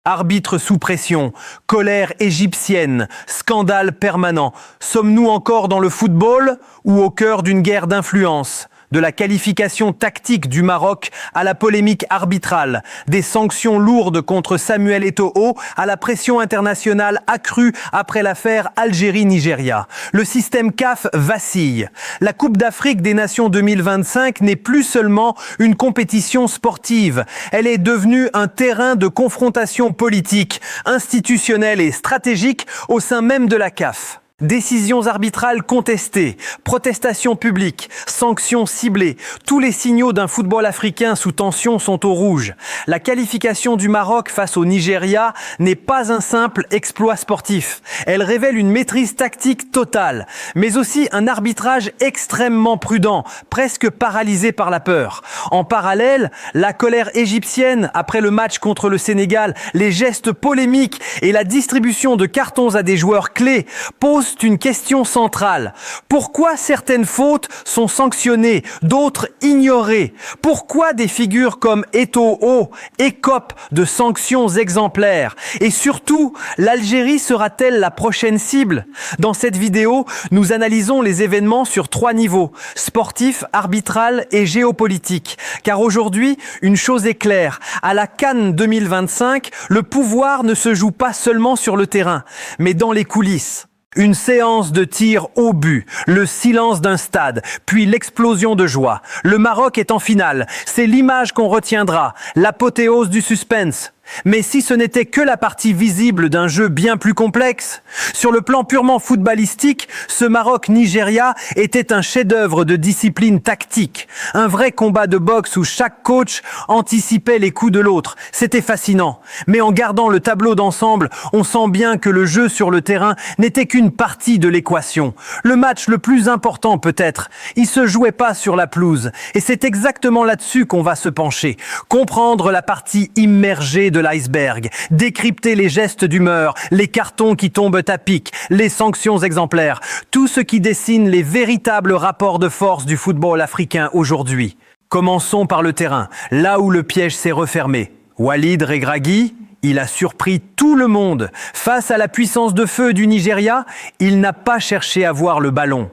Arbitre sous pression, colère égyptienne, scandale permanent. Sommes-nous encore dans le football ou au cœur d'une guerre d'influence ? De la qualification tactique du Maroc à la polémique arbitrale, des sanctions lourdes contre Samuel Eto'o à la pression internationale accrue après l'affaire Algérie-Nigeria. Le système CAF vacille. La Coupe d'Afrique des Nations 2025 n'est plus seulement une compétition sportive. Elle est devenue un terrain de confrontation politique, institutionnelle et stratégique au sein même de la CAF. Décisions arbitrales contestées, protestations publiques, sanctions ciblées, tous les signaux d'un football africain sous tension sont au rouge. La qualification du Maroc face au Nigeria n'est pas un simple exploit sportif. Elle révèle une maîtrise tactique totale, mais aussi un arbitrage extrêmement prudent, presque paralysé par la peur. En parallèle, la colère égyptienne après le match contre le Sénégal, les gestes polémiques et la distribution de cartons à des joueurs clés posent une question centrale. Pourquoi certaines fautes sont sanctionnées, d'autres ignorées? Pourquoi des figures comme Eto'o écopent de sanctions exemplaires? Et surtout, l'Algérie sera-t-elle la prochaine cible? Dans cette vidéo, nous analysons les événements sur 3 niveaux, sportif, arbitral et géopolitique. Car aujourd'hui, une chose est claire, à la CAN 2025, le pouvoir ne se joue pas seulement sur le terrain, mais dans les coulisses. Une séance de tir au but, le silence d'un stade, puis l'explosion de joie. Le Maroc est en finale, c'est l'image qu'on retiendra, l'apothéose du suspense. Mais si ce n'était que la partie visible d'un jeu bien plus complexe, sur le plan purement footballistique, ce Maroc-Nigeria était un chef-d'œuvre de discipline tactique. Un vrai combat de boxe où chaque coach anticipait les coups de l'autre. C'était fascinant. Mais en gardant le tableau d'ensemble, on sent bien que le jeu sur le terrain n'était qu'une partie de l'équation. Le match le plus important peut-être, il se jouait pas sur la pelouse. Et c'est exactement là-dessus qu'on va se pencher. Comprendre la partie immergée de l'iceberg, décrypter les gestes d'humeur, les cartons qui tombent à pic, les sanctions exemplaires, tout ce qui dessine les véritables rapports de force du football africain aujourd'hui. Commençons par le terrain, là où le piège s'est refermé. Walid Regragui, il a surpris tout le monde. Face à la puissance de feu du Nigeria, il n'a pas cherché à voir le ballon.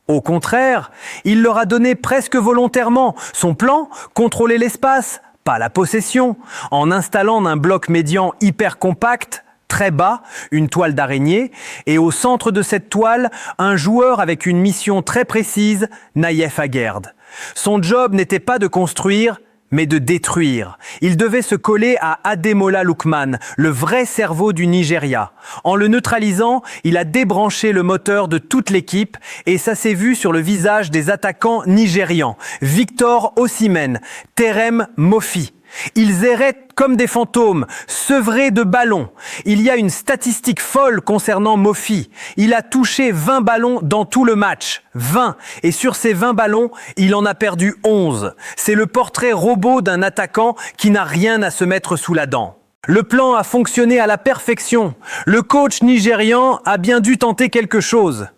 Au contraire, il leur a donné presque volontairement son plan, contrôler l'espace, pas la possession, en installant un bloc médian hyper compact, très bas, une toile d'araignée, et au centre de cette toile, un joueur avec une mission très précise, Naïef Aguerd. Son job n'était pas de construire, mais de détruire. Il devait se coller à Ademola Lookman, le vrai cerveau du Nigeria. En le neutralisant, il a débranché le moteur de toute l'équipe et ça s'est vu sur le visage des attaquants nigérians. Victor Osimhen, Terem Moffi. Ils erraient comme des fantômes, sevrés de ballons. Il y a une statistique folle concernant Moffi. Il a touché 20 ballons dans tout le match. 20. Et sur ces 20 ballons, il en a perdu 11. C'est le portrait robot d'un attaquant qui n'a rien à se mettre sous la dent. Le plan a fonctionné à la perfection. Le coach nigérian a bien dû tenter quelque chose.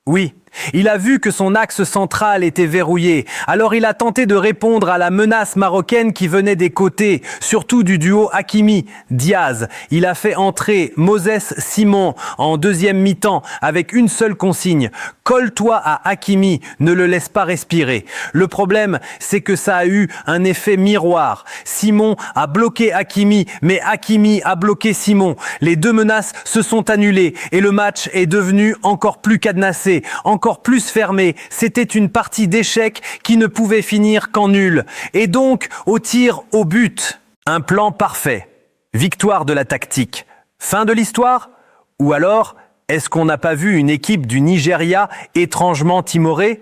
Oui. Il a vu que son axe central était verrouillé, alors il a tenté de répondre à la menace marocaine qui venait des côtés, surtout du duo Hakimi-Diaz. Il a fait entrer Moses Simon en deuxième mi-temps avec une seule consigne. Colle-toi à Hakimi, ne le laisse pas respirer. Le problème, c'est que ça a eu un effet miroir. Simon a bloqué Hakimi, mais Hakimi a bloqué Simon. Les deux menaces se sont annulées et le match est devenu encore plus cadenassé, encore plus fermé. C'était une partie d'échecs qui ne pouvait finir qu'en nul. Et donc, au tir au but. Un plan parfait. Victoire de la tactique. Fin de l'histoire? Ou alors, est-ce qu'on n'a pas vu une équipe du Nigeria étrangement timorée?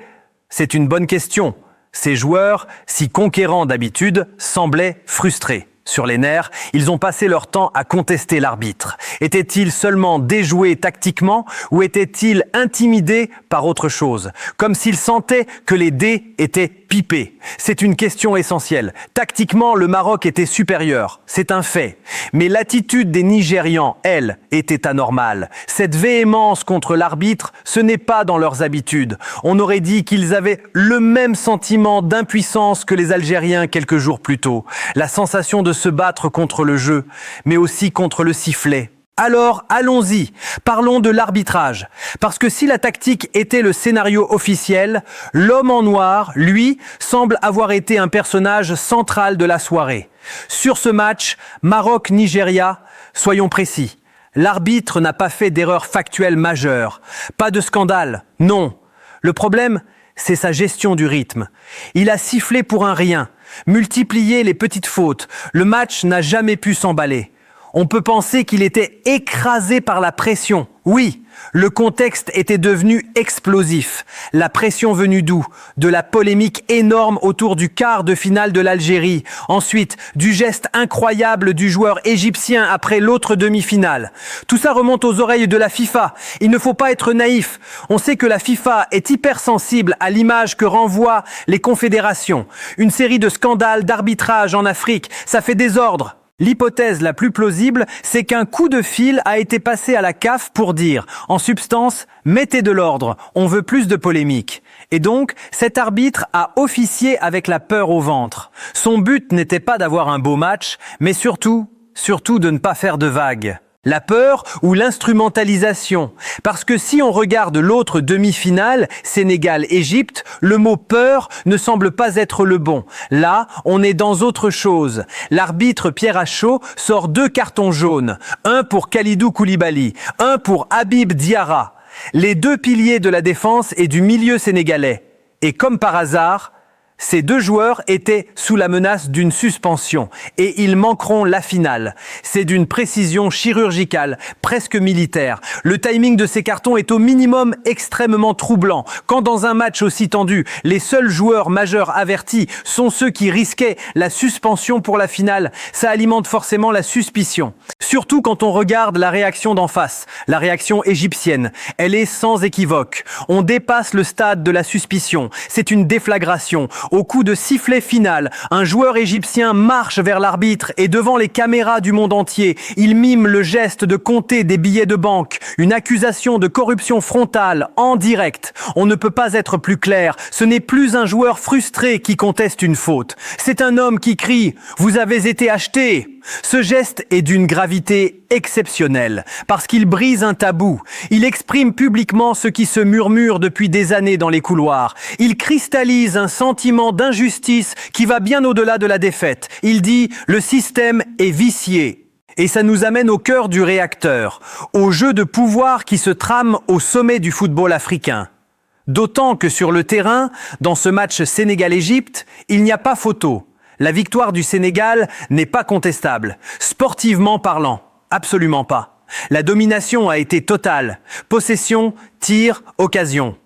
C'est une bonne question. Ces joueurs, si conquérants d'habitude, semblaient frustrés. Sur les nerfs, ils ont passé leur temps à contester l'arbitre. Étaient-ils seulement déjoués tactiquement ou étaient-ils intimidés par autre chose? Comme s'ils sentaient que les dés étaient pipé. C'est une question essentielle. Tactiquement, le Maroc était supérieur. C'est un fait. Mais l'attitude des Nigérians, elle, était anormale. Cette véhémence contre l'arbitre, ce n'est pas dans leurs habitudes. On aurait dit qu'ils avaient le même sentiment d'impuissance que les Algériens quelques jours plus tôt. La sensation de se battre contre le jeu, mais aussi contre le sifflet. Alors, allons-y, parlons de l'arbitrage. Parce que si la tactique était le scénario officiel, l'homme en noir, lui, semble avoir été un personnage central de la soirée. Sur ce match, Maroc-Nigeria, soyons précis, l'arbitre n'a pas fait d'erreur factuelle majeure. Pas de scandale, non. Le problème, c'est sa gestion du rythme. Il a sifflé pour un rien, multiplié les petites fautes. Le match n'a jamais pu s'emballer. On peut penser qu'il était écrasé par la pression. Oui, le contexte était devenu explosif. La pression venue d'où? De la polémique énorme autour du quart de finale de l'Algérie. Ensuite, du geste incroyable du joueur égyptien après l'autre demi-finale. Tout ça remonte aux oreilles de la FIFA. Il ne faut pas être naïf. On sait que la FIFA est hypersensible à l'image que renvoient les confédérations. Une série de scandales d'arbitrage en Afrique, ça fait désordre. L'hypothèse la plus plausible, c'est qu'un coup de fil a été passé à la CAF pour dire, en substance, mettez de l'ordre, on veut plus de polémique. Et donc, cet arbitre a officié avec la peur au ventre. Son but n'était pas d'avoir un beau match, mais surtout de ne pas faire de vagues. La peur ou l'instrumentalisation. Parce que si on regarde l'autre demi-finale, Sénégal-Égypte, le mot peur ne semble pas être le bon. Là, on est dans autre chose. L'arbitre Pierre Achot sort 2 cartons jaunes. Un pour Kalidou Koulibaly, un pour Habib Diarra. Les 2 piliers de la défense et du milieu sénégalais. Et comme par hasard, ces 2 joueurs étaient sous la menace d'une suspension et ils manqueront la finale. C'est d'une précision chirurgicale, presque militaire. Le timing de ces cartons est au minimum extrêmement troublant. Quand dans un match aussi tendu, les seuls joueurs majeurs avertis sont ceux qui risquaient la suspension pour la finale, ça alimente forcément la suspicion. Surtout quand on regarde la réaction d'en face, la réaction égyptienne. Elle est sans équivoque. On dépasse le stade de la suspicion. C'est une déflagration. Au coup de sifflet final, un joueur égyptien marche vers l'arbitre et devant les caméras du monde entier, il mime le geste de compter des billets de banque. Une accusation de corruption frontale, en direct. On ne peut pas être plus clair. Ce n'est plus un joueur frustré qui conteste une faute. C'est un homme qui crie « Vous avez été acheté !» Ce geste est d'une gravité exceptionnelle, parce qu'il brise un tabou. Il exprime publiquement ce qui se murmure depuis des années dans les couloirs. Il cristallise un sentiment d'injustice qui va bien au-delà de la défaite. Il dit « Le système est vicié ». Et ça nous amène au cœur du réacteur, au jeu de pouvoir qui se trame au sommet du football africain. D'autant que sur le terrain, dans ce match Sénégal-Égypte, il n'y a pas photo. La victoire du Sénégal n'est pas contestable. Sportivement parlant, absolument pas. La domination a été totale. Possession, tir, occasion.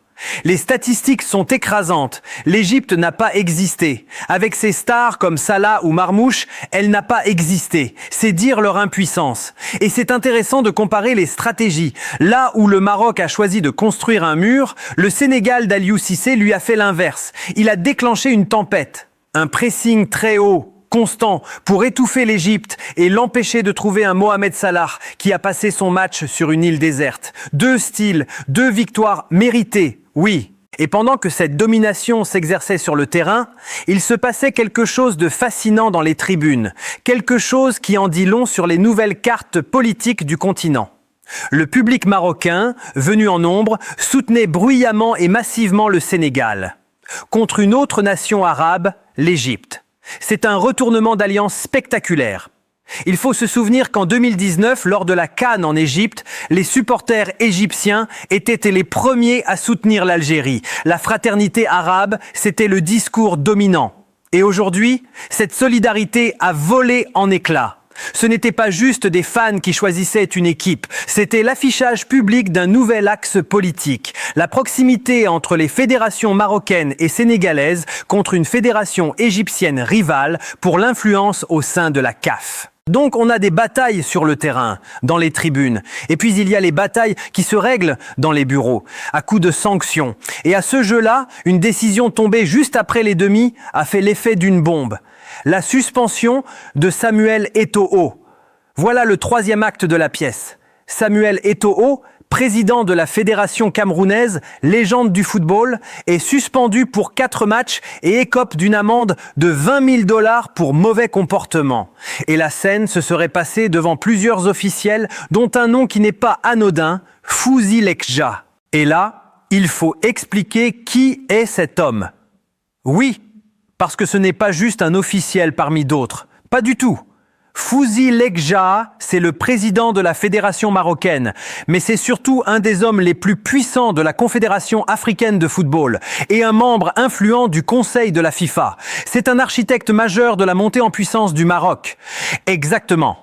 Les statistiques sont écrasantes. L'Égypte n'a pas existé. Avec ses stars comme Salah ou Marmouche, elle n'a pas existé. C'est dire leur impuissance. Et c'est intéressant de comparer les stratégies. Là où le Maroc a choisi de construire un mur, le Sénégal d'Aliou Cissé lui a fait l'inverse. Il a déclenché une tempête. Un pressing très haut, constant, pour étouffer l'Égypte et l'empêcher de trouver un Mohamed Salah qui a passé son match sur une île déserte. 2 styles, 2 victoires méritées, oui. Et pendant que cette domination s'exerçait sur le terrain, il se passait quelque chose de fascinant dans les tribunes. Quelque chose qui en dit long sur les nouvelles cartes politiques du continent. Le public marocain, venu en nombre, soutenait bruyamment et massivement le Sénégal. Contre une autre nation arabe, l'Égypte. C'est un retournement d'alliance spectaculaire. Il faut se souvenir qu'en 2019, lors de la CAN en Égypte, les supporters égyptiens étaient les premiers à soutenir l'Algérie. La fraternité arabe, c'était le discours dominant. Et aujourd'hui, cette solidarité a volé en éclats. Ce n'était pas juste des fans qui choisissaient une équipe, c'était l'affichage public d'un nouvel axe politique. La proximité entre les fédérations marocaines et sénégalaises contre une fédération égyptienne rivale pour l'influence au sein de la CAF. Donc on a des batailles sur le terrain, dans les tribunes. Et puis il y a les batailles qui se règlent dans les bureaux, à coups de sanctions. Et à ce jeu-là, une décision tombée juste après les demi a fait l'effet d'une bombe. La suspension de Samuel Eto'o. Voilà le troisième acte de la pièce. Samuel Eto'o, président de la Fédération camerounaise, légende du football, est suspendu pour 4 matchs et écope d'une amende de 20 000 $ pour mauvais comportement. Et la scène se serait passée devant plusieurs officiels, dont un nom qui n'est pas anodin, Fouzi Lekja. Et là, il faut expliquer qui est cet homme. Oui, parce que ce n'est pas juste un officiel parmi d'autres. Pas du tout. Fouzi Lekja, c'est le président de la fédération marocaine, mais c'est surtout un des hommes les plus puissants de la Confédération africaine de football et un membre influent du Conseil de la FIFA. C'est un architecte majeur de la montée en puissance du Maroc. Exactement.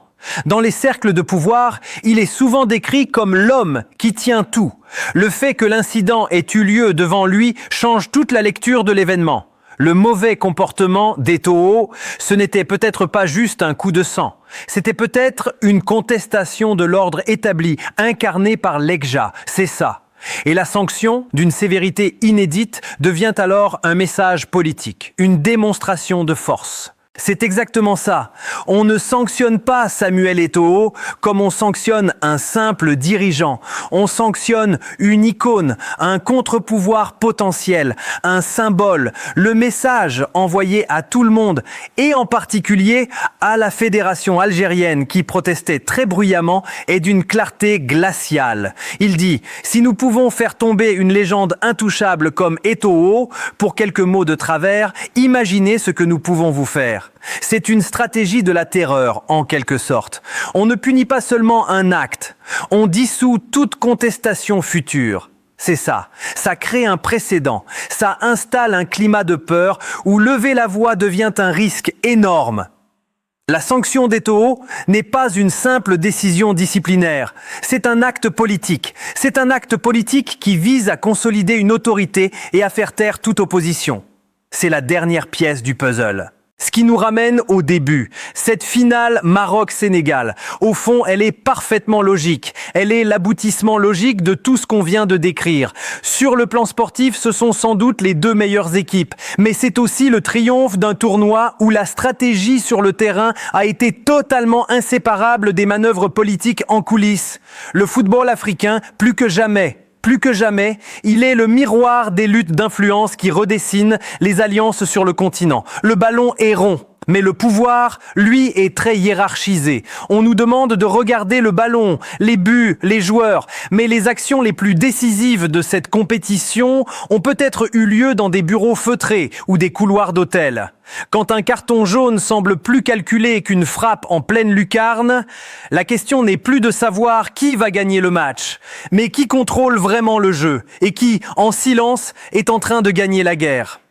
Dans les cercles de pouvoir, il est souvent décrit comme l'homme qui tient tout. Le fait que l'incident ait eu lieu devant lui change toute la lecture de l'événement. Le mauvais comportement d'Eto'o, ce n'était peut-être pas juste un coup de sang. C'était peut-être une contestation de l'ordre établi, incarné par Lekja. C'est ça. Et la sanction, d'une sévérité inédite, devient alors un message politique, une démonstration de force. C'est exactement ça. On ne sanctionne pas Samuel Eto'o comme on sanctionne un simple dirigeant. On sanctionne une icône, un contre-pouvoir potentiel, un symbole, le message envoyé à tout le monde et en particulier à la fédération algérienne qui protestait très bruyamment et d'une clarté glaciale. Il dit « Si nous pouvons faire tomber une légende intouchable comme Eto'o pour quelques mots de travers, imaginez ce que nous pouvons vous faire. » C'est une stratégie de la terreur, en quelque sorte. On ne punit pas seulement un acte, on dissout toute contestation future. C'est ça, ça crée un précédent, ça installe un climat de peur où lever la voix devient un risque énorme. La sanction d'Eto'o n'est pas une simple décision disciplinaire, c'est un acte politique. C'est un acte politique qui vise à consolider une autorité et à faire taire toute opposition. C'est la dernière pièce du puzzle. Ce qui nous ramène au début, cette finale Maroc-Sénégal. Au fond, elle est parfaitement logique. Elle est l'aboutissement logique de tout ce qu'on vient de décrire. Sur le plan sportif, ce sont sans doute les deux meilleures équipes. Mais c'est aussi le triomphe d'un tournoi où la stratégie sur le terrain a été totalement inséparable des manœuvres politiques en coulisses. Le football africain, plus que jamais, il est le miroir des luttes d'influence qui redessinent les alliances sur le continent. Le ballon est rond, mais le pouvoir, lui, est très hiérarchisé. On nous demande de regarder le ballon, les buts, les joueurs, mais les actions les plus décisives de cette compétition ont peut-être eu lieu dans des bureaux feutrés ou des couloirs d'hôtel. Quand un carton jaune semble plus calculé qu'une frappe en pleine lucarne, la question n'est plus de savoir qui va gagner le match, mais qui contrôle vraiment le jeu et qui, en silence, est en train de gagner la guerre.